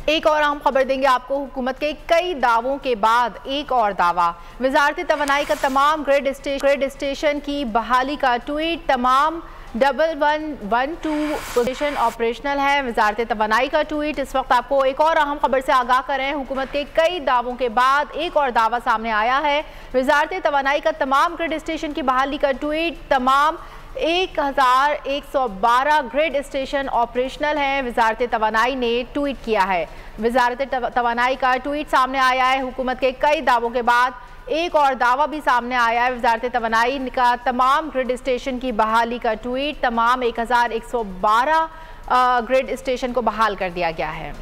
एक और अहम खबर देंगे आपको। हुकूमत के कई दावों के बाद एक और दावा। वजारत तवानाई का तमाम ग्रिड स्टेशन की बहाली का ट्वीट। तमाम 1112 स्टेशन ऑपरेशनल है। वजारत तवानाई का ट्वीट। इस वक्त आपको एक और अहम खबर से आगाह कर रहे हैं। हुकूमत के कई दावों के बाद एक और दावा सामने आया है। वजारत तवानाई का तमाम ग्रिड स्टेशन की बहाली का ट्वीट। तमाम 1112 ग्रिड स्टेशन ऑपरेशनल हैं। वजारत तवानाई ने ट्वीट किया है। वजारत तवानाई का ट्वीट सामने आया है। हुकूमत के कई दावों के बाद एक और दावा भी सामने आया है। वजारत तवानाई का तमाम ग्रिड स्टेशन की बहाली का ट्वीट। तमाम 1112 ग्रिड स्टेशन को बहाल कर दिया गया है।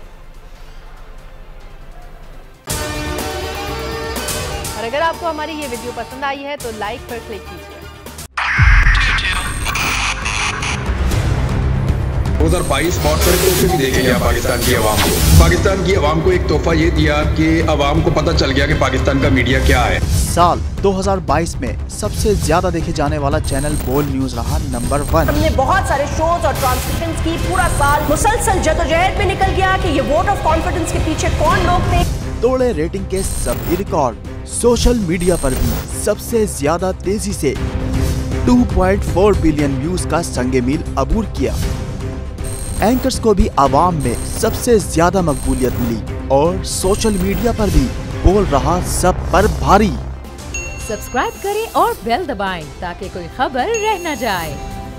और अगर आपको हमारी ये वीडियो पसंद आई है तो लाइक पर क्लिक कीजिए। 2022 बहुत सारे तोहफे भी देखे गया पाकिस्तान की आवाम को। पाकिस्तान की आवाम को एक तोहफा ये दिया कि आवाम को पता चल गया कि पाकिस्तान का मीडिया क्या है। साल 2022 में सबसे ज्यादा देखे जाने वाला चैनल बोल न्यूज रहा नंबर 1। हमने बहुत सारे शोज और ट्रांसमिशंस की। पूरा साल मुसलसल जदोजहद में निकल गया कि ये वोट ऑफ कॉन्फिडेंस के पीछे कौन लोग थे। तोड़े रेटिंग के सभी रिकॉर्ड। सोशल मीडिया पर भी सबसे ज्यादा तेजी से 2.4 बिलियन व्यूज का संगे मील अबूर किया। एंकर्स को भी आवाम में सबसे ज्यादा मकबूलियत मिली और सोशल मीडिया पर भी बोल रहा सब पर भारी। सब्सक्राइब करें और बेल दबाएं ताकि कोई खबर रह न जाए।